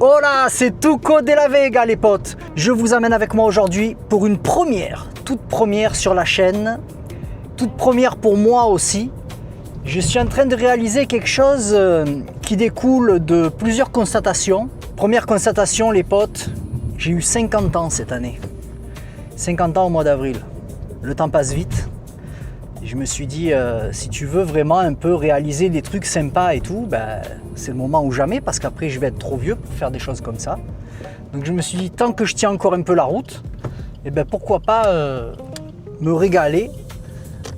Hola, c'est Tuco de la Vega les potes. Je vous amène avec moi aujourd'hui pour une première, toute première sur la chaîne, toute première pour moi aussi. Je suis en train de réaliser quelque chose qui découle de plusieurs constatations. Première constatation les potes, j'ai eu 50 ans cette année. 50 ans au mois d'avril. Le temps passe vite. Je me suis dit, si tu veux vraiment un peu réaliser des trucs sympas et tout, c'est le moment ou jamais, parce qu'après je vais être trop vieux pour faire des choses comme ça. Donc je me suis dit, tant que je tiens encore un peu la route, pourquoi pas me régaler,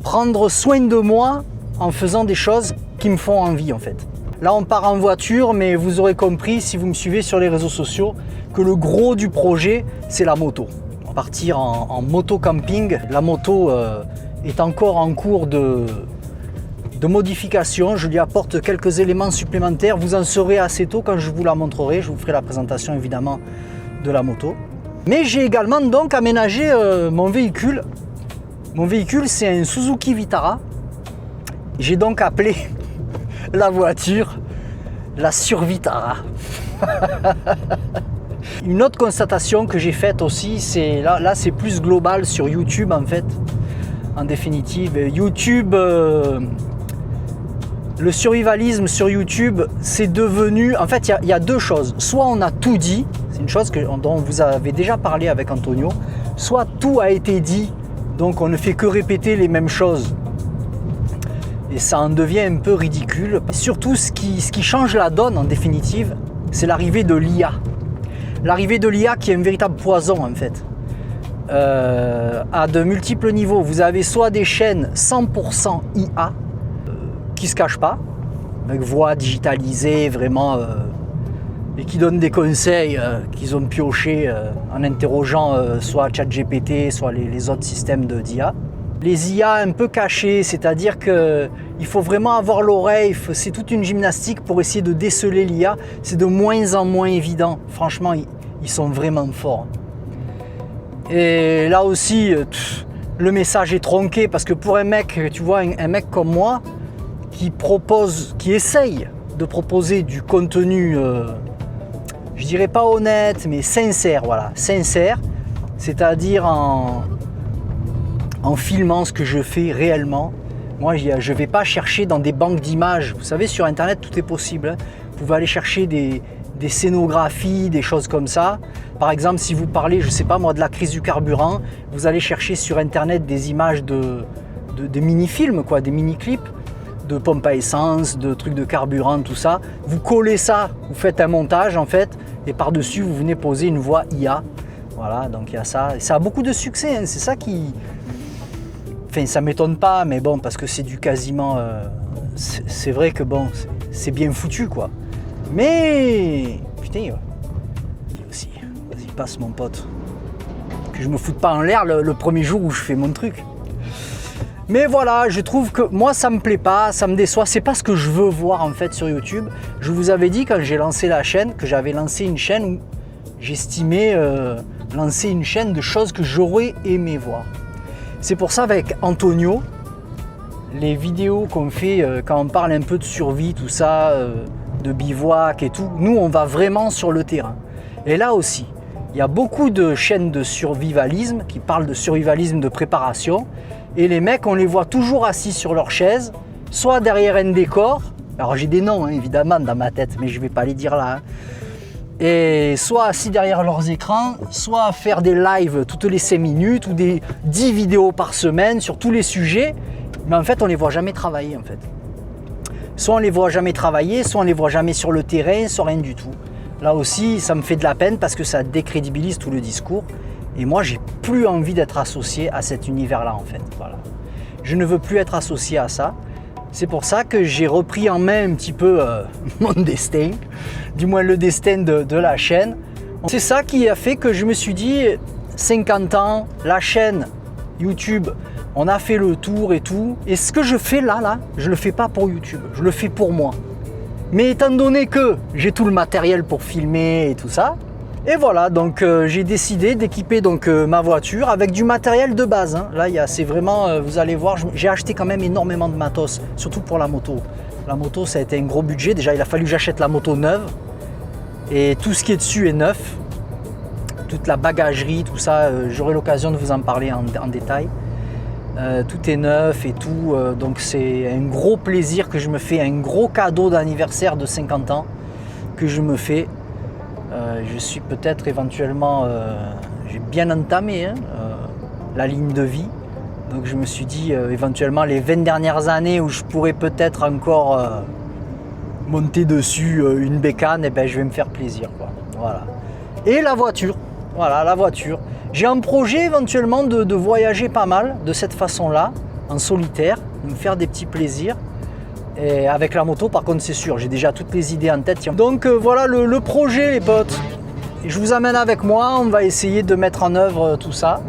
prendre soin de moi en faisant des choses qui me font envie en fait. Là on part en voiture, mais vous aurez compris si vous me suivez sur les réseaux sociaux que le gros du projet c'est la moto. On va partir en moto camping. La moto est encore en cours de modification. Je lui apporte quelques éléments supplémentaires. Vous en saurez assez tôt quand je vous la montrerai. Je vous ferai la présentation évidemment de la moto. Mais j'ai également donc aménagé mon véhicule. Mon véhicule c'est un Suzuki Vitara. J'ai donc appelé la voiture la Survitara. Une autre constatation que j'ai faite aussi, c'est là c'est plus global sur YouTube en fait. En définitive, YouTube, le survivalisme sur YouTube, c'est devenu... En fait, il y a deux choses. Soit on a tout dit, c'est une chose dont vous avez déjà parlé avec Antonio, soit tout a été dit, donc on ne fait que répéter les mêmes choses. Et ça en devient un peu ridicule. Surtout, ce qui change la donne, en définitive, c'est l'arrivée de l'IA. L'arrivée de l'IA qui est un véritable poison, en fait. À de multiples niveaux. Vous avez soit des chaînes 100% IA qui se cachent pas, avec voix digitalisée vraiment et qui donnent des conseils qu'ils ont piochés en interrogeant soit ChatGPT, soit les autres systèmes d'IA. Les IA un peu cachés, c'est-à-dire qu'il faut vraiment avoir l'oreille, c'est toute une gymnastique pour essayer de déceler l'IA. C'est de moins en moins évident. Franchement, ils sont vraiment forts. Et là aussi, le message est tronqué parce que pour un mec, tu vois, un mec comme moi qui essaye de proposer du contenu, je dirais pas honnête, mais sincère, voilà, sincère, c'est-à-dire en filmant ce que je fais réellement. Moi, je ne vais pas chercher dans des banques d'images. Vous savez, sur Internet, tout est possible. Hein. Vous pouvez aller chercher des scénographies, des choses comme ça. Par exemple, si vous parlez, je sais pas moi, de la crise du carburant, vous allez chercher sur Internet des images de mini-films, quoi, des mini-clips, de pompes à essence, de trucs de carburant, tout ça. Vous collez ça, vous faites un montage en fait, et par-dessus, vous venez poser une voix IA. Voilà, donc il y a ça. Et ça a beaucoup de succès, hein. C'est ça qui... Enfin, ça m'étonne pas, mais bon, parce que c'est du quasiment... c'est vrai que bon, c'est bien foutu, quoi. Mais... Putain, ouais. Aussi, vas-y, passe mon pote. Que je me foute pas en l'air le premier jour où je fais mon truc. Mais voilà, je trouve que moi ça me plaît pas, ça me déçoit, c'est pas ce que je veux voir en fait sur YouTube. Je vous avais dit quand j'ai lancé la chaîne, que j'avais lancé une chaîne où j'estimais lancer une chaîne de choses que j'aurais aimé voir. C'est pour ça avec Antonio, les vidéos qu'on fait quand on parle un peu de survie, tout ça, de bivouac et tout, nous on va vraiment sur le terrain. Et là aussi, il y a beaucoup de chaînes de survivalisme qui parlent de survivalisme de préparation, et les mecs on les voit toujours assis sur leur chaise, soit derrière un décor, alors j'ai des noms hein, évidemment dans ma tête, mais je ne vais pas les dire là, hein. Et soit assis derrière leurs écrans, soit à faire des lives toutes les 5 minutes ou des 10 vidéos par semaine sur tous les sujets, mais en fait on les voit jamais travailler en fait. Soit on les voit jamais travailler, soit on les voit jamais sur le terrain, soit rien du tout. Là aussi ça me fait de la peine parce que ça décrédibilise tout le discours et moi j'ai plus envie d'être associé à cet univers là en fait. Voilà. Je ne veux plus être associé à ça. C'est pour ça que j'ai repris en main un petit peu mon destin, du moins le destin de la chaîne. C'est ça qui a fait que je me suis dit, 50 ans, la chaîne YouTube, on a fait le tour et tout. Et ce que je fais là, je le fais pas pour YouTube, je le fais pour moi. Mais étant donné que j'ai tout le matériel pour filmer et tout ça, et voilà, donc j'ai décidé d'équiper ma voiture avec du matériel de base. Hein. Là, c'est vraiment, vous allez voir, j'ai acheté quand même énormément de matos, surtout pour la moto. La moto, ça a été un gros budget. Déjà, il a fallu que j'achète la moto neuve. Et tout ce qui est dessus est neuf. Toute la bagagerie, tout ça, j'aurai l'occasion de vous en parler en détail. Tout est neuf et tout, donc c'est un gros plaisir que je me fais, un gros cadeau d'anniversaire de 50 ans que je me fais. Je suis peut-être éventuellement, j'ai bien entamé la ligne de vie, donc je me suis dit éventuellement les 20 dernières années où je pourrais peut-être encore monter dessus une bécane, et ben je vais me faire plaisir, quoi. Voilà. Et la voiture, voilà la voiture. J'ai un projet éventuellement de voyager pas mal de cette façon-là, en solitaire, de me faire des petits plaisirs. Et avec la moto, par contre, c'est sûr, j'ai déjà toutes les idées en tête. Donc voilà le projet, les potes. Je vous amène avec moi, on va essayer de mettre en œuvre tout ça.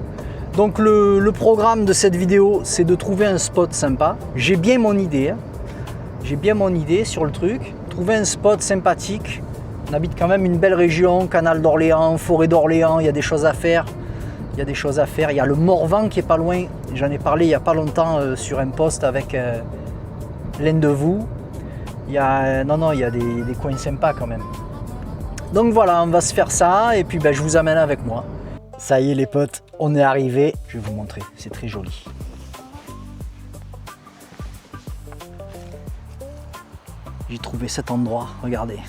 Donc le programme de cette vidéo, c'est de trouver un spot sympa. J'ai bien mon idée, hein. J'ai bien mon idée sur le truc. Trouver un spot sympathique. On habite quand même une belle région, Canal d'Orléans, Forêt d'Orléans, il y a des choses à faire. Il y a des choses à faire. Il y a le Morvan qui est pas loin. J'en ai parlé il n'y a pas longtemps sur un post avec l'un de vous. Il y a, il y a des coins sympas quand même. Donc voilà, on va se faire ça et puis ben, je vous amène avec moi. Ça y est les potes, on est arrivé. Je vais vous montrer, c'est très joli. J'ai trouvé cet endroit, regardez.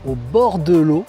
Au bord de l'eau.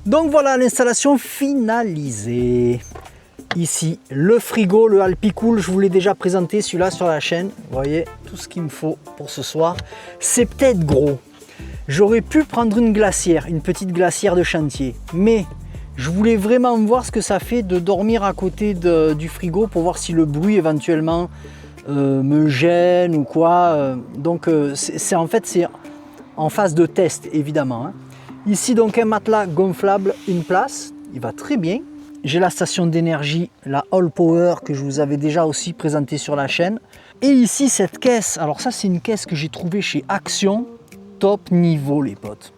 Donc voilà l'installation finalisée. Ici le frigo, le Alpicool, je vous l'ai déjà présenté celui-là sur la chaîne. Vous voyez tout ce qu'il me faut pour ce soir. C'est peut-être gros. J'aurais pu prendre une glacière, une petite glacière de chantier. Mais je voulais vraiment voir ce que ça fait de dormir à côté du frigo pour voir si le bruit éventuellement me gêne ou quoi. Donc c'est en phase de test évidemment, hein. Ici donc un matelas gonflable, une place, il va très bien. J'ai la station d'énergie, la All Power que je vous avais déjà aussi présenté sur la chaîne. Et ici cette caisse, alors ça c'est une caisse que j'ai trouvée chez Action, top niveau les potes.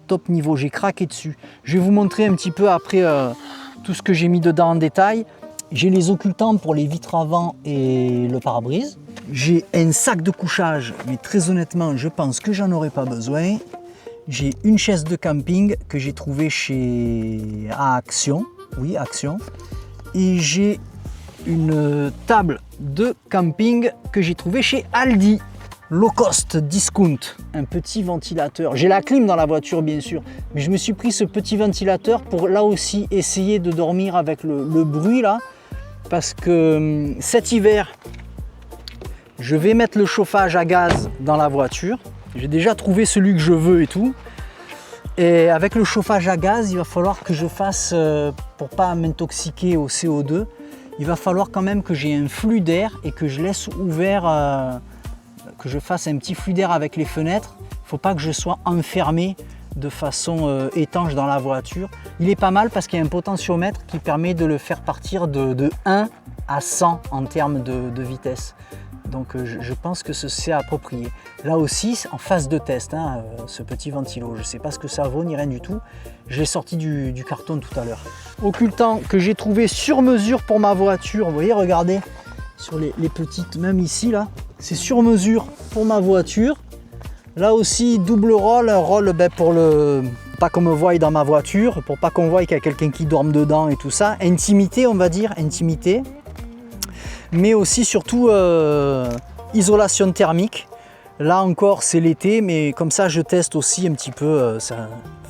Top niveau, j'ai craqué dessus. Je vais vous montrer un petit peu après tout ce que j'ai mis dedans en détail. J'ai les occultants pour les vitres avant et le pare-brise. J'ai un sac de couchage, mais très honnêtement je pense que j'en aurai pas besoin. J'ai une chaise de camping que j'ai trouvée chez Action, oui Action, et j'ai une table de camping que j'ai trouvée chez Aldi, low cost discount, un petit ventilateur. J'ai la clim dans la voiture bien sûr, mais je me suis pris ce petit ventilateur pour là aussi essayer de dormir avec le bruit là, parce que cet hiver, je vais mettre le chauffage à gaz dans la voiture. J'ai déjà trouvé celui que je veux et tout. Et avec le chauffage à gaz, il va falloir que je fasse, pour pas m'intoxiquer au CO2, il va falloir quand même que j'ai un flux d'air et que je laisse ouvert, que je fasse un petit flux d'air avec les fenêtres. Il ne faut pas que je sois enfermé de façon étanche dans la voiture. Il est pas mal parce qu'il y a un potentiomètre qui permet de le faire partir de 1 à 100 en termes de vitesse. Donc je pense que c'est approprié. Là aussi, en phase de test, hein, ce petit ventilo. Je ne sais pas ce que ça vaut ni rien du tout. Je l'ai sorti du carton tout à l'heure. Occultant que j'ai trouvé sur mesure pour ma voiture. Vous voyez, regardez, sur les petites, même ici, là. C'est sur mesure pour ma voiture. Là aussi, double rôle. Un rôle pour le... pas qu'on me voie dans ma voiture, pour pas qu'on voie qu'il y a quelqu'un qui dorme dedans et tout ça. Intimité, on va dire, intimité. Mais aussi surtout isolation thermique. Là encore c'est l'été, mais comme ça je teste aussi un petit peu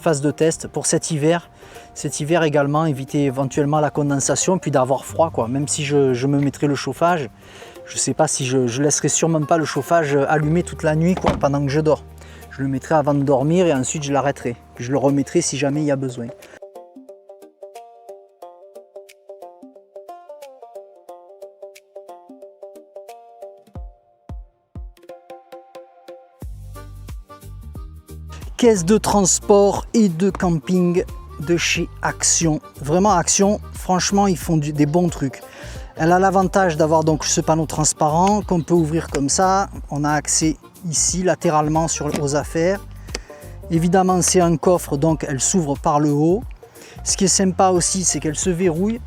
phase de test pour cet hiver. Cet hiver également, éviter éventuellement la condensation puis d'avoir froid quoi. Même si je me mettrai le chauffage, je sais pas si je laisserai sûrement pas le chauffage allumé toute la nuit quoi, pendant que je dors. Je le mettrai avant de dormir et ensuite je l'arrêterai. Je le remettrai si jamais il y a besoin. Caisse de transport et de camping de chez Action. Vraiment Action, franchement ils font des bons trucs. Elle a l'avantage d'avoir donc ce panneau transparent qu'on peut ouvrir comme ça. On a accès ici latéralement aux affaires. Évidemment c'est un coffre donc elle s'ouvre par le haut. Ce qui est sympa aussi c'est qu'elle se verrouille.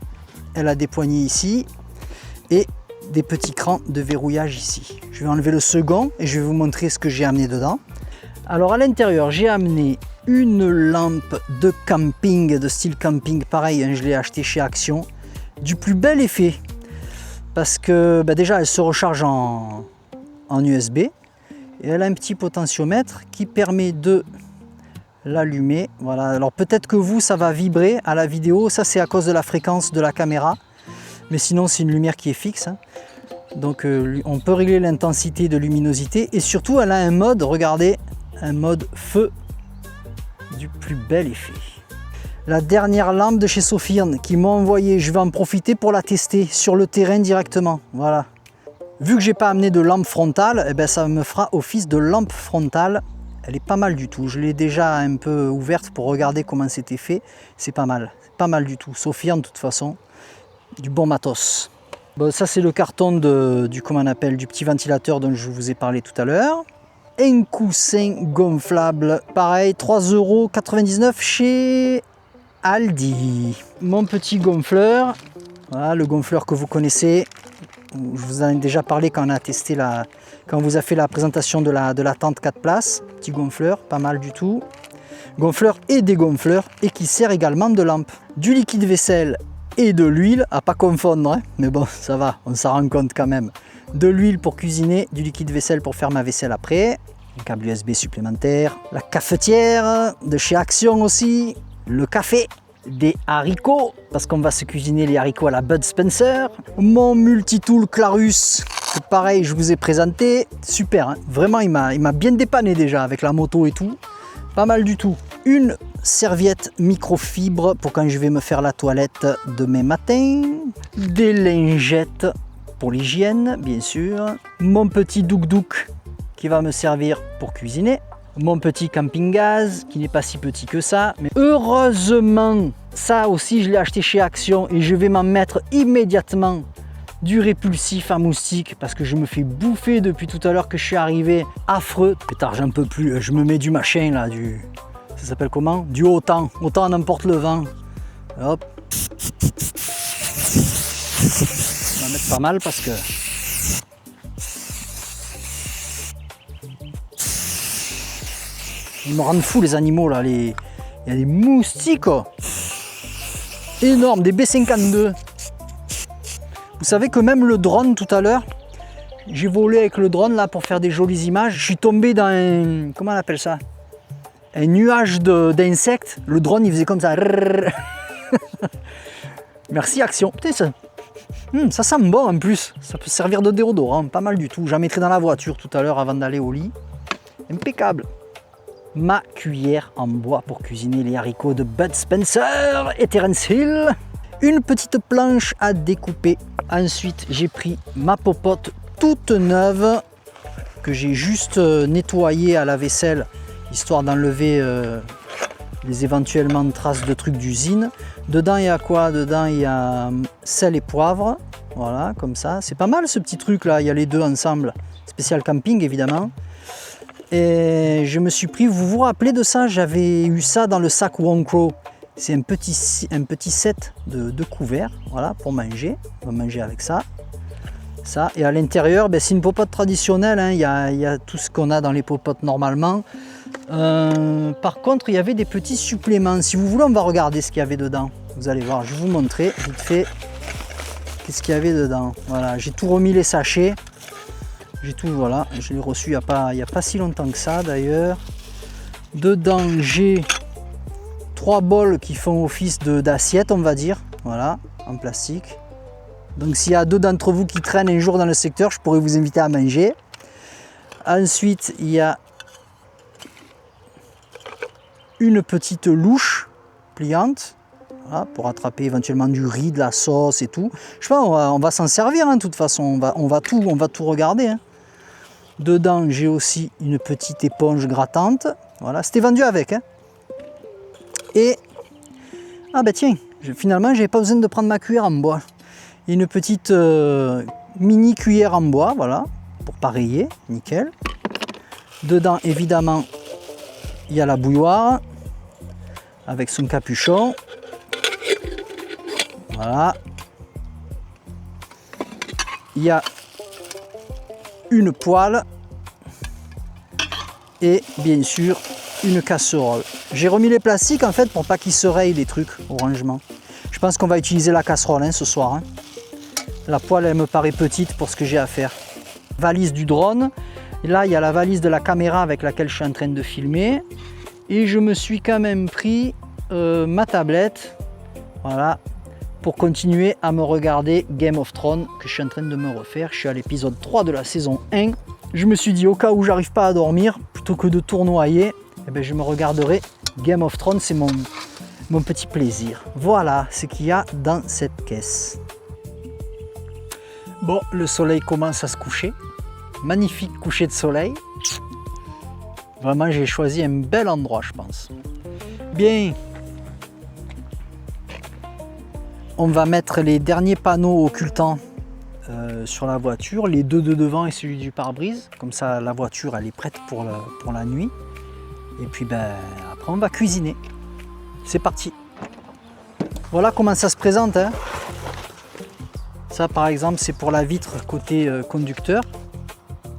Elle a des poignées ici et des petits crans de verrouillage ici. Je vais enlever le second et je vais vous montrer ce que j'ai amené dedans. Alors à l'intérieur, j'ai amené une lampe de camping, de style camping, pareil, hein, je l'ai acheté chez Action, du plus bel effet, parce que déjà elle se recharge en USB, et elle a un petit potentiomètre qui permet de l'allumer. Voilà, alors peut-être que vous, ça va vibrer à la vidéo, ça c'est à cause de la fréquence de la caméra, mais sinon c'est une lumière qui est fixe, hein. Donc on peut régler l'intensité de luminosité, et surtout elle a un mode, regardez, un mode feu du plus bel effet. La dernière lampe de chez Sofirn qui m'a envoyé, je vais en profiter pour la tester sur le terrain directement. Voilà. Vu que j'ai pas amené de lampe frontale, eh ben ça me fera office de lampe frontale. Elle est pas mal du tout. Je l'ai déjà un peu ouverte pour regarder comment c'était fait. C'est pas mal du tout. Sofirn de toute façon, du bon matos. Bon, ça c'est le carton du petit ventilateur dont je vous ai parlé tout à l'heure. Un coussin gonflable, pareil, 3,99 € chez Aldi. Mon petit gonfleur, voilà le gonfleur que vous connaissez. Je vous en ai déjà parlé quand on a testé quand on vous a fait la présentation de la tente 4 places. Petit gonfleur, pas mal du tout. Gonfleur et dégonfleur, et qui sert également de lampe. Du liquide vaisselle et de l'huile, à pas confondre, hein, mais bon, ça va, on s'en rend compte quand même. De l'huile pour cuisiner, du liquide vaisselle pour faire ma vaisselle après, un câble USB supplémentaire, la cafetière de chez Action aussi, le café, des haricots, parce qu'on va se cuisiner les haricots à la Bud Spencer, mon multitool Clarus, que pareil je vous ai présenté, super, hein, vraiment il m'a bien dépanné déjà avec la moto et tout, pas mal du tout. Une serviette microfibre pour quand je vais me faire la toilette demain matin, des lingettes pour l'hygiène bien sûr, mon petit douk-douk qui va me servir pour cuisiner, mon petit camping gaz qui n'est pas si petit que ça, mais heureusement ça aussi je l'ai acheté chez Action et je vais m'en mettre immédiatement du répulsif à moustiques parce que je me fais bouffer depuis tout à l'heure que je suis arrivé, affreux. Pétard, j'en peux plus, je me mets du machin là, ça s'appelle comment? Du autant n'importe le vent. Hop. On va mettre pas mal parce que ils me rendent fou les animaux là. Il y a des moustiques énormes, des B52. Vous savez que même le drone tout à l'heure, j'ai volé avec le drone là pour faire des jolies images. Je suis tombé dans un, comment on appelle ça, un nuage d'insectes. Le drone il faisait comme ça. Merci Action. Putain, ça sent bon en plus. Ça peut servir de déodorant, pas mal du tout. J'en mettrai dans la voiture tout à l'heure avant d'aller au lit. Impeccable. Ma cuillère en bois pour cuisiner les haricots de Bud Spencer et Terence Hill. Une petite planche à découper. Ensuite, j'ai pris ma popote toute neuve que j'ai juste nettoyée à la vaisselle, histoire d'enlever les éventuellement traces de trucs d'usine. Dedans il y a quoi? Dedans il y a sel et poivre, voilà, comme ça. C'est pas mal ce petit truc là, il y a les deux ensemble. Spécial camping évidemment. Et je me suis pris, vous vous rappelez de ça? J'avais eu ça dans le sac Wonkro. C'est un petit set de couverts, voilà, pour manger. On va manger avec ça. Ça. Et à l'intérieur, ben, c'est une popote traditionnelle, hein. Il y a tout ce qu'on a dans les popotes normalement. Par contre, il y avait des petits suppléments. Si vous voulez, on va regarder ce qu'il y avait dedans. Vous allez voir, je vais vous montrer vite fait qu'est-ce qu'il y avait dedans. Voilà, j'ai tout remis les sachets. J'ai tout, voilà, je l'ai reçu il y a pas si longtemps que ça d'ailleurs. Dedans, j'ai 3 bols qui font office d'assiette, on va dire, voilà, en plastique. Donc s'il y a 2 d'entre vous qui traînent un jour dans le secteur, je pourrais vous inviter à manger. Ensuite, il y a une petite louche pliante, voilà, pour attraper éventuellement du riz, de la sauce et tout. Je sais pas, on va s'en servir, hein, de toute façon, on va tout regarder, hein. Dedans, j'ai aussi une petite éponge grattante. Voilà, c'était vendu avec, hein. Et, ah ben tiens, finalement, j'avais pas besoin de prendre ma cuillère en bois. Une petite mini cuillère en bois, voilà, pour pareiller, nickel. Dedans, évidemment, il y a la bouilloire avec son capuchon. Voilà. Il y a une poêle et bien sûr une casserole. J'ai remis les plastiques en fait pour pas qu'ils se rayent les trucs au rangement. Je pense qu'on va utiliser la casserole, hein, ce soir, hein. La poêle elle me paraît petite pour ce que j'ai à faire. Valise du drone. Et là il y a la valise de la caméra avec laquelle je suis en train de filmer. Et je me suis quand même pris ma tablette. Voilà. Pour continuer à me regarder Game of Thrones que je suis en train de me refaire. Je suis à l'épisode 3 de la saison 1. Je me suis dit au cas où j'arrive pas à dormir, plutôt que de tournoyer, eh ben, je me regarderai Game of Thrones, c'est mon petit plaisir. Voilà ce qu'il y a dans cette caisse. Bon, le soleil commence à se coucher. Magnifique coucher de soleil. Vraiment, j'ai choisi un bel endroit, je pense. Bien. On va mettre les derniers panneaux occultants sur la voiture, les 2 de devant et celui du pare-brise. Comme ça, la voiture, elle est prête pour la nuit. Et puis, ben, après, on va cuisiner. C'est parti. Voilà comment ça se présente, hein. Ça, par exemple, c'est pour la vitre côté conducteur.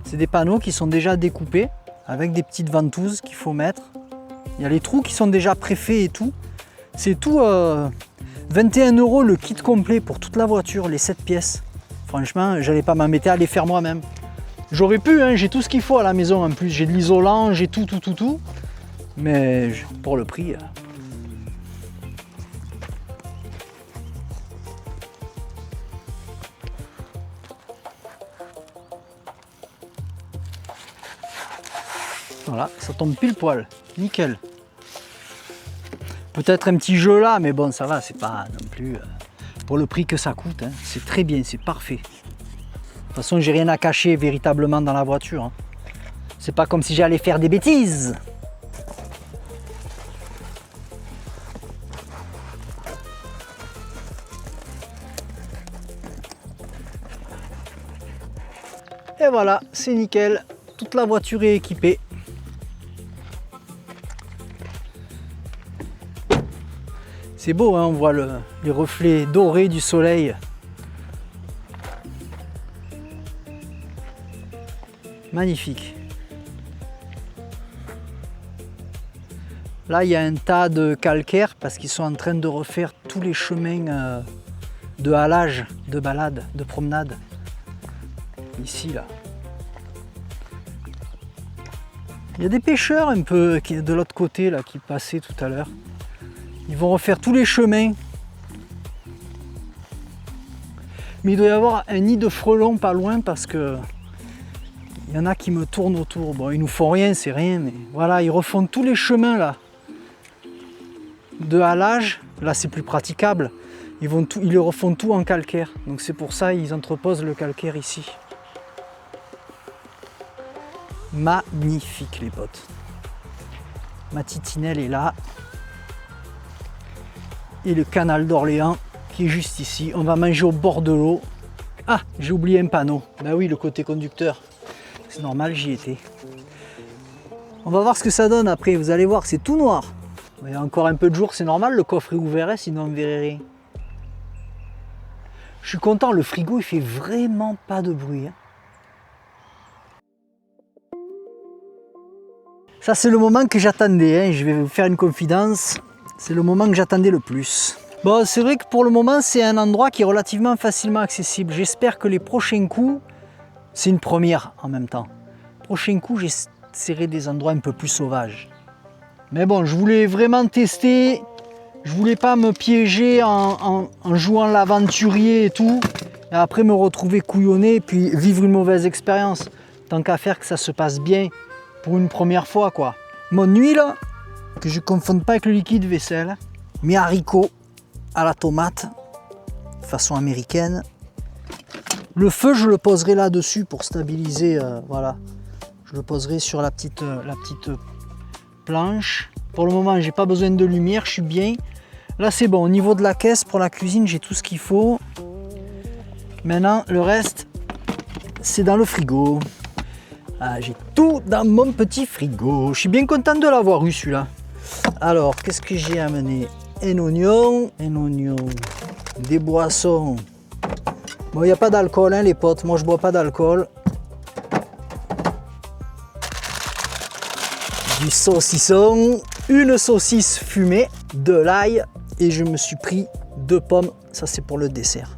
C'est des panneaux qui sont déjà découpés avec des petites ventouses qu'il faut mettre. Il y a les trous qui sont déjà préfaits et tout. C'est tout 21 € le kit complet pour toute la voiture, les 7 pièces. Franchement, j'allais pas m'embêter à les faire moi-même. J'aurais pu, hein, j'ai tout ce qu'il faut à la maison en plus. J'ai de l'isolant, j'ai tout. Mais pour le prix... Voilà, ça tombe pile poil, nickel. Peut-être un petit jeu là, mais bon, ça va, c'est pas non plus pour le prix que ça coûte, hein. C'est très bien, c'est parfait. De toute façon, j'ai rien à cacher véritablement dans la voiture, hein. C'est pas comme si j'allais faire des bêtises. Et voilà, c'est nickel, toute la voiture est équipée. C'est beau, hein, on voit les reflets dorés du soleil. Magnifique. Là, il y a un tas de calcaire parce qu'ils sont en train de refaire tous les chemins de halage, de balade, de promenade. Ici, là. Il y a des pêcheurs un peu de l'autre côté là, qui passaient tout à l'heure. Ils vont refaire tous les chemins. Mais il doit y avoir un nid de frelons pas loin parce que il y en a qui me tournent autour. Bon, ils nous font rien, c'est rien, mais voilà, ils refont tous les chemins là. De halage, là c'est plus praticable. Ils refont tout en calcaire. Donc c'est pour ça qu'ils entreposent le calcaire ici. Magnifique les potes. Ma titinelle est là. et le canal d'Orléans qui est juste ici. On va manger au bord de l'eau. Ah, j'ai oublié un panneau. Ben oui, le côté conducteur. C'est normal, j'y étais. On va voir ce que ça donne après. Vous allez voir, c'est tout noir. Il y a encore un peu de jour, c'est normal. Le coffre est ouvert, sinon on ne verrait rien. Je suis content, le frigo il fait vraiment pas de bruit. Ça c'est le moment que j'attendais, je vais vous faire une confidence. C'est le moment que j'attendais le plus. Bon, c'est vrai que pour le moment c'est un endroit qui est relativement facilement accessible. J'espère que les prochains coups, c'est une première en même temps. Prochain coup j'essaierai des endroits un peu plus sauvages. Mais bon, je voulais vraiment tester. Je voulais pas me piéger en jouant l'aventurier et tout, et après me retrouver couillonné et puis vivre une mauvaise expérience. Tant qu'à faire que ça se passe bien pour une première fois quoi. Mon huile, que je ne confonde pas avec le liquide vaisselle, mes haricots à la tomate, façon américaine. Le feu, je le poserai là-dessus pour stabiliser, voilà. Je le poserai sur la petite planche. Pour le moment, j'ai pas besoin de lumière, je suis bien. Là, c'est bon. Au niveau de la caisse, pour la cuisine, j'ai tout ce qu'il faut. Maintenant, le reste, c'est dans le frigo. Ah, j'ai tout dans mon petit frigo. Je suis bien content de l'avoir eu, celui-là. Alors, qu'est-ce que j'ai amené? Un oignon, des boissons. Bon, il n'y a pas d'alcool, hein, les potes. Moi, je bois pas d'alcool. Du saucisson, une saucisse fumée, de l'ail et je me suis pris 2 pommes, ça c'est pour le dessert.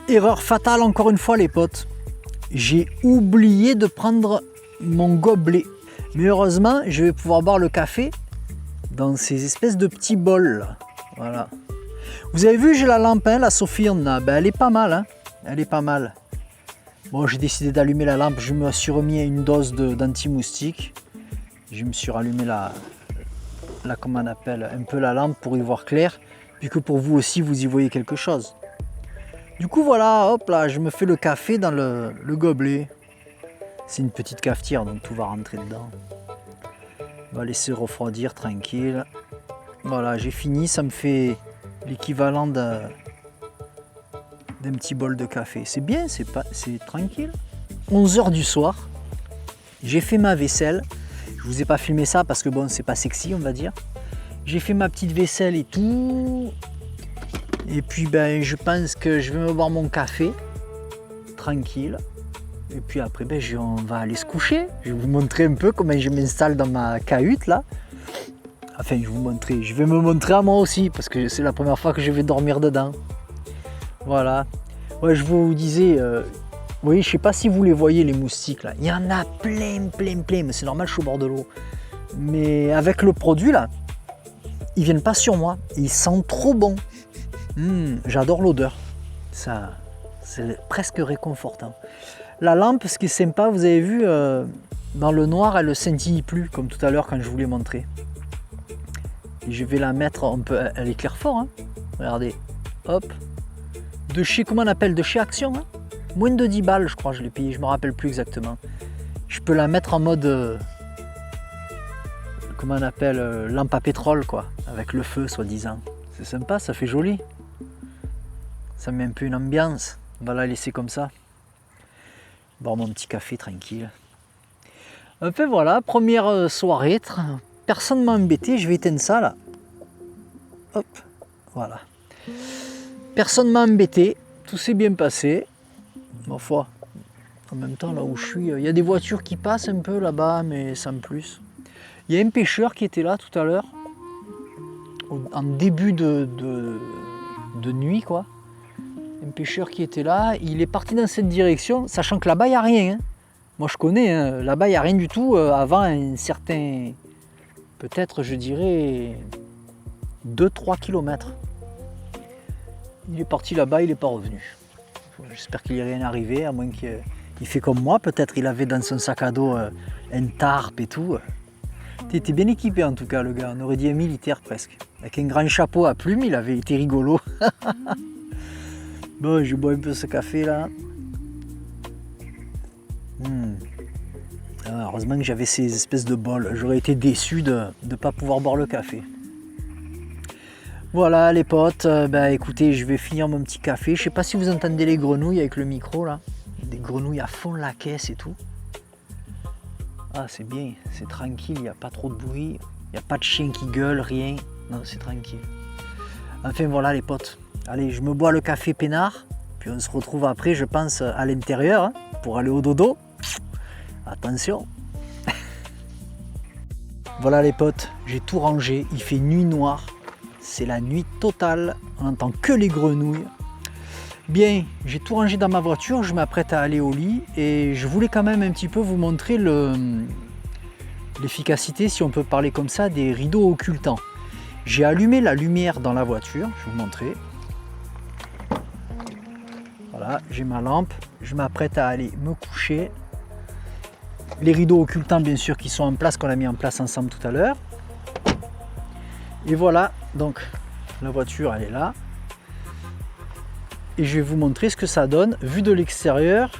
Erreur fatale encore une fois les potes. J'ai oublié de prendre mon gobelet. Mais heureusement, je vais pouvoir boire le café dans ces espèces de petits bols là. Voilà. Vous avez vu, j'ai la lampe, hein, la Sofirn là. Ben, elle est pas mal, hein. Elle est pas mal. Bon, j'ai décidé d'allumer la lampe. Je me suis remis à une dose d'anti-moustique. Je me suis rallumé comment on appelle, un peu la lampe pour y voir clair. Puis que pour vous aussi, vous y voyez quelque chose. Du coup, voilà, hop là, je me fais le café dans le gobelet. C'est une petite cafetière, donc tout va rentrer dedans. On va laisser refroidir tranquille. Voilà, j'ai fini, ça me fait l'équivalent d'un petit bol de café. C'est bien, c'est tranquille. 11h du soir, j'ai fait ma vaisselle. Je vous ai pas filmé ça parce que bon, c'est pas sexy, on va dire. J'ai fait ma petite vaisselle et tout. Et puis ben, je pense que je vais me boire mon café, tranquille. Et puis après, ben, on va aller se coucher. Je vais vous montrer un peu comment je m'installe dans ma cahute là. Enfin, je vais me montrer à moi aussi parce que c'est la première fois que je vais dormir dedans. Voilà. Ouais, je vous disais, oui, je sais pas si vous les voyez les moustiques là. Il y en a plein, mais c'est normal, je suis au bord de l'eau. Mais avec le produit là, ils viennent pas sur moi. Ils sentent trop bon. J'adore l'odeur. Ça, c'est presque réconfortant. La lampe, ce qui est sympa, vous avez vu, dans le noir, elle ne scintille plus, comme tout à l'heure quand je vous l'ai montré. Et je vais la mettre, elle éclaire fort, hein. Regardez, hop. De chez, comment on appelle, de chez Action, hein. Moins de 10 balles, je crois, je l'ai payé, je ne me rappelle plus exactement. Je peux la mettre en mode, comment on appelle, lampe à pétrole, quoi, avec le feu, soi-disant. C'est sympa, ça fait joli. Ça met un peu une ambiance. On va la laisser comme ça. Boire mon petit café tranquille. Enfin voilà, première soirée. Personne ne m'a embêté. Je vais éteindre ça là. Hop, voilà. Personne ne m'a embêté. Tout s'est bien passé. Ma foi. En même temps, là où je suis, il y a des voitures qui passent un peu là-bas, mais sans plus. Il y a un pêcheur qui était là tout à l'heure. En début de nuit, quoi. Un pêcheur qui était là, il est parti dans cette direction, sachant que là-bas, il n'y a rien. Hein. Moi, je connais, hein. Là-bas, il n'y a rien du tout avant un certain, peut-être, je dirais, 2-3 km. Il est parti là-bas, il n'est pas revenu. J'espère qu'il n'y est rien arrivé, à moins qu'il fait comme moi. Peut-être il avait dans son sac à dos un tarp et tout. Il était bien équipé, en tout cas, le gars. On aurait dit un militaire, presque. Avec un grand chapeau à plumes, il avait été rigolo. Bon, je bois un peu ce café là. Ah, heureusement que j'avais ces espèces de bols. J'aurais été déçu de ne pas pouvoir boire le café. Voilà les potes, écoutez, je vais finir mon petit café. Je sais pas si vous entendez les grenouilles avec le micro là. Des grenouilles à fond de la caisse et tout. Ah, c'est bien, c'est tranquille, il n'y a pas trop de bruit. Il n'y a pas de chien qui gueule, rien. Non, c'est tranquille. Enfin voilà les potes. Allez, je me bois le café peinard, puis on se retrouve après, je pense, à l'intérieur, hein, pour aller au dodo. Attention. Voilà les potes, j'ai tout rangé, il fait nuit noire. C'est la nuit totale, on n'entend que les grenouilles. Bien, j'ai tout rangé dans ma voiture, je m'apprête à aller au lit et je voulais quand même un petit peu vous montrer l'efficacité, si on peut parler comme ça, des rideaux occultants. J'ai allumé la lumière dans la voiture, je vais vous montrer. Voilà, j'ai ma lampe, je m'apprête à aller me coucher. Les rideaux occultants, bien sûr, qui sont en place, qu'on a mis en place ensemble tout à l'heure. Et voilà, donc la voiture, elle est là. Et je vais vous montrer ce que ça donne, vu de l'extérieur,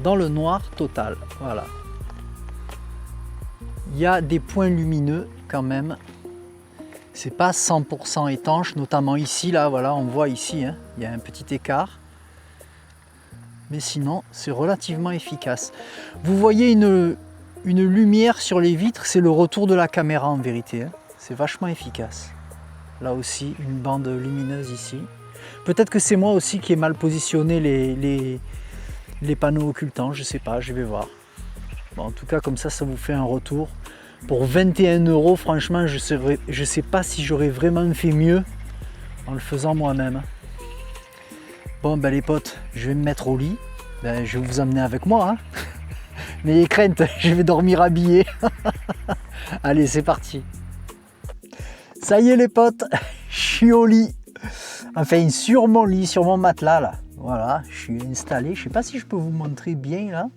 dans le noir total. Voilà. Il y a des points lumineux quand même. C'est pas 100% étanche, notamment ici, là, voilà, on voit ici, hein, il y a un petit écart. Mais sinon, c'est relativement efficace. Vous voyez une lumière sur les vitres, c'est le retour de la caméra en vérité. Hein. C'est vachement efficace. Là aussi, une bande lumineuse ici. Peut-être que c'est moi aussi qui ai mal positionné les panneaux occultants, je sais pas, je vais voir. Bon, en tout cas, comme ça vous fait un retour. Pour 21 €, franchement, je sais pas si j'aurais vraiment fait mieux en le faisant moi-même. Bon ben les potes, je vais me mettre au lit. Ben, je vais vous emmener avec moi. Hein. N'ayez crainte, je vais dormir habillé. Allez, c'est parti. Ça y est les potes, je suis au lit. Enfin sur mon lit, sur mon matelas là. Voilà, je suis installé. Je sais pas si je peux vous montrer bien là.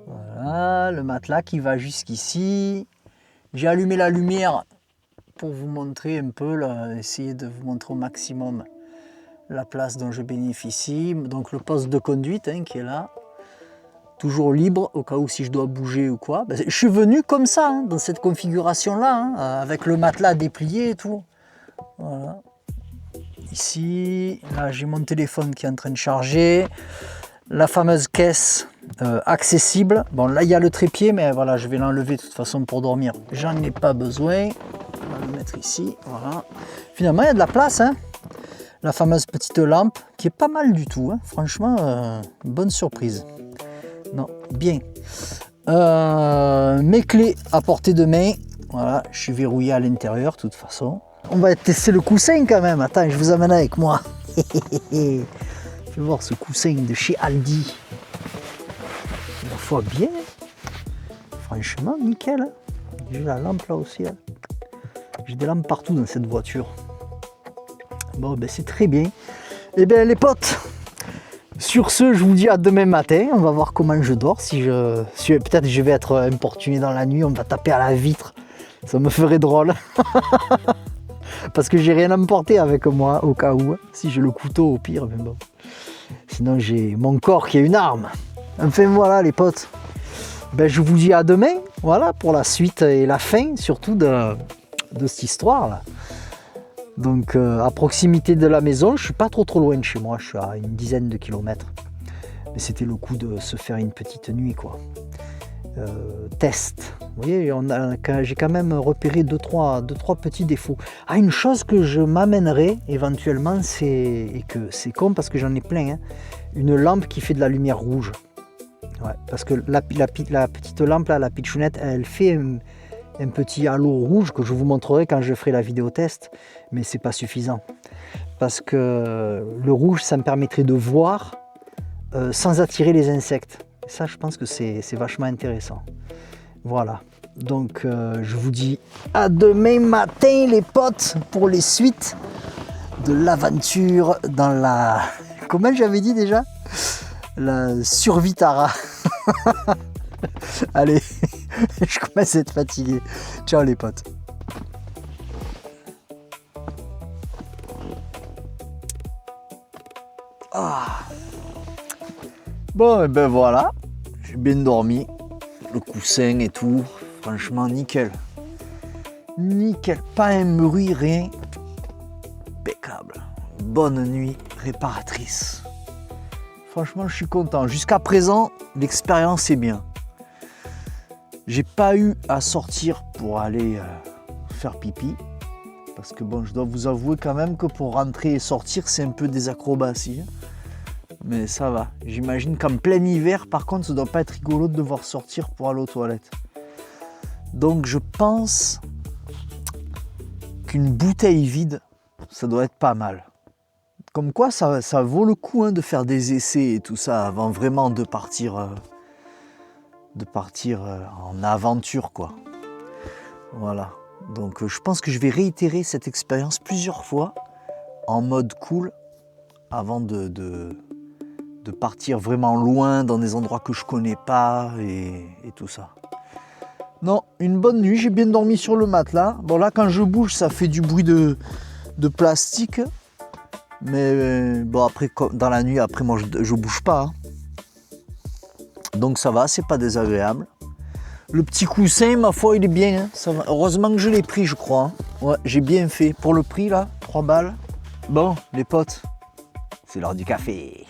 Voilà, le matelas qui va jusqu'ici. J'ai allumé la lumière pour vous montrer un peu, là, essayer de vous montrer au maximum la place dont je bénéficie. Donc le poste de conduite hein, qui est là. Toujours libre au cas où si je dois bouger ou quoi. Ben, je suis venu comme ça, hein, dans cette configuration-là, hein, avec le matelas déplié et tout. Voilà. Ici, là j'ai mon téléphone qui est en train de charger. La fameuse caisse accessible. Bon là il y a le trépied, mais voilà, je vais l'enlever de toute façon pour dormir. J'en ai pas besoin. On va le mettre ici. Voilà. Finalement il y a de la place. Hein. La fameuse petite lampe qui est pas mal du tout. Hein. Franchement, bonne surprise. Non, bien. Mes clés à portée de main. Voilà, je suis verrouillé à l'intérieur de toute façon. On va tester le coussin quand même. Attends, je vous amène avec moi. Fais voir ce coussin de chez Aldi. La fois bien. Franchement, nickel. J'ai la lampe là aussi. Là. J'ai des lampes partout dans cette voiture. Bon, ben c'est très bien. Eh bien, les potes. Sur ce, je vous dis à demain matin. On va voir comment je dors. Si peut-être je vais être importuné dans la nuit, on va taper à la vitre. Ça me ferait drôle. Parce que j'ai rien à me porter avec moi au cas où. Si j'ai le couteau au pire, mais bon. Sinon j'ai mon corps qui est une arme. Enfin voilà les potes. Ben, je vous dis à demain. Voilà pour la suite et la fin surtout de cette histoire là. Donc à proximité de la maison, je suis pas trop loin de chez moi, je suis à une dizaine de kilomètres. Mais c'était le coup de se faire une petite nuit quoi. Test. Vous voyez, j'ai quand même repéré deux, trois petits défauts. Ah, une chose que je m'amènerai éventuellement, et que c'est con parce que j'en ai plein, hein, une lampe qui fait de la lumière rouge. Ouais, parce que la petite lampe là, la pitchounette, elle fait un petit halo rouge que je vous montrerai quand je ferai la vidéo test, mais c'est pas suffisant parce que le rouge ça me permettrait de voir sans attirer les insectes. Et ça je pense que c'est vachement intéressant. Voilà, donc je vous dis à demain matin les potes pour les suites de l'aventure dans la... Comment j'avais dit déjà? La Survitara. Allez, je commence à être fatigué. Ciao les potes. Ah. Bon, et ben voilà, j'ai bien dormi. Le coussin et tout, franchement nickel. Nickel, pas un bruit, rien. Impeccable. Bonne nuit réparatrice. Franchement, je suis content. Jusqu'à présent, l'expérience est bien. J'ai pas eu à sortir pour aller faire pipi. Parce que bon, je dois vous avouer quand même que pour rentrer et sortir, c'est un peu des acrobaties. Mais ça va. J'imagine qu'en plein hiver, par contre, ça doit pas être rigolo de devoir sortir pour aller aux toilettes. Donc je pense qu'une bouteille vide, ça doit être pas mal. Comme quoi, ça vaut le coup hein, de faire des essais et tout ça avant vraiment de partir en aventure, quoi. Voilà. Donc je pense que je vais réitérer cette expérience plusieurs fois en mode cool avant de partir vraiment loin dans des endroits que je connais pas et tout ça. Non, une bonne nuit, j'ai bien dormi sur le matelas. Bon là quand je bouge ça fait du bruit de plastique. Mais bon après dans la nuit après moi je bouge pas. Hein. Donc ça va, c'est pas désagréable. Le petit coussin, ma foi, il est bien. Hein. Ça va. Heureusement que je l'ai pris, je crois. Hein. Ouais, j'ai bien fait. Pour le prix, là, 3 balles. Bon, les potes, c'est l'heure du café.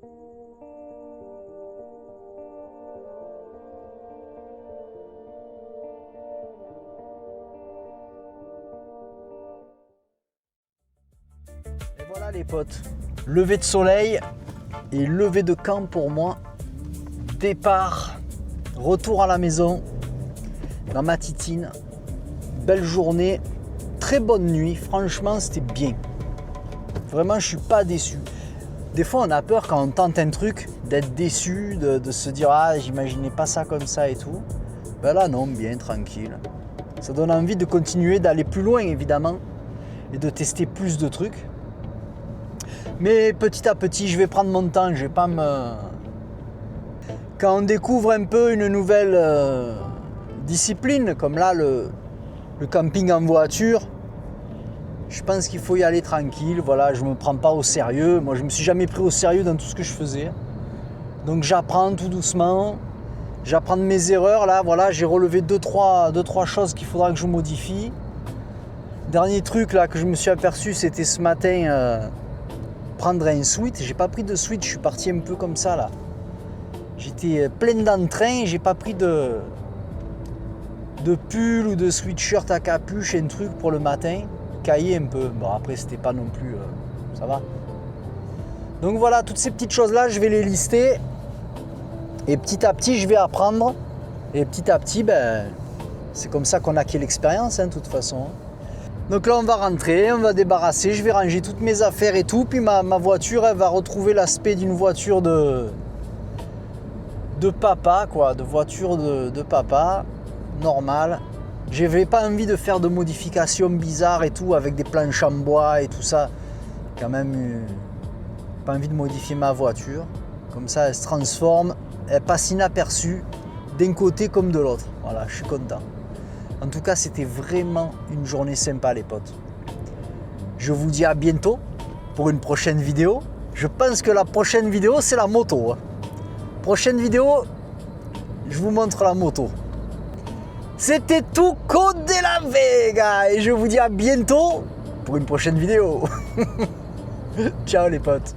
Et voilà les potes, lever de soleil et lever de camp pour moi. Départ, retour à la maison, dans ma titine. Belle journée, très bonne nuit, franchement c'était bien. Vraiment je suis pas déçu. Des fois on a peur quand on tente un truc d'être déçu, de se dire ah j'imaginais pas ça comme ça et tout. Ben là non, bien tranquille. Ça donne envie de continuer, d'aller plus loin évidemment et de tester plus de trucs. Mais petit à petit je vais prendre mon temps, je vais pas me... Quand on découvre un peu une nouvelle discipline, comme là le camping en voiture, je pense qu'il faut y aller tranquille. Voilà, je ne me prends pas au sérieux. Moi, je ne me suis jamais pris au sérieux dans tout ce que je faisais. Donc j'apprends tout doucement. J'apprends de mes erreurs. Là, voilà, j'ai relevé deux, trois choses qu'il faudra que je modifie. Dernier truc là que je me suis aperçu, c'était ce matin prendre un sweat. J'ai pas pris de sweat, je suis parti un peu comme ça là. J'étais plein d'entrain, j'ai pas pris de pull ou de sweatshirt à capuche, un truc pour le matin, caillé un peu. Bon après c'était pas non plus, ça va. Donc voilà, toutes ces petites choses là, je vais les lister. Et petit à petit je vais apprendre. Et petit à petit, ben, c'est comme ça qu'on acquiert l'expérience, de toute façon. Donc là on va rentrer, on va débarrasser, je vais ranger toutes mes affaires et tout. Puis ma voiture, elle va retrouver l'aspect d'une voiture de papa, quoi, de voiture de papa, normal. J'avais pas envie de faire de modifications bizarres et tout, avec des planches en bois et tout ça. Quand même, pas envie de modifier ma voiture. Comme ça, elle se transforme, elle passe inaperçue, d'un côté comme de l'autre. Voilà, je suis content. En tout cas, c'était vraiment une journée sympa, les potes. Je vous dis à bientôt pour une prochaine vidéo. Je pense que la prochaine vidéo, c'est la moto. Prochaine vidéo, je vous montre la moto. C'était tout Côte de la Vega et je vous dis à bientôt pour une prochaine vidéo. Ciao les potes.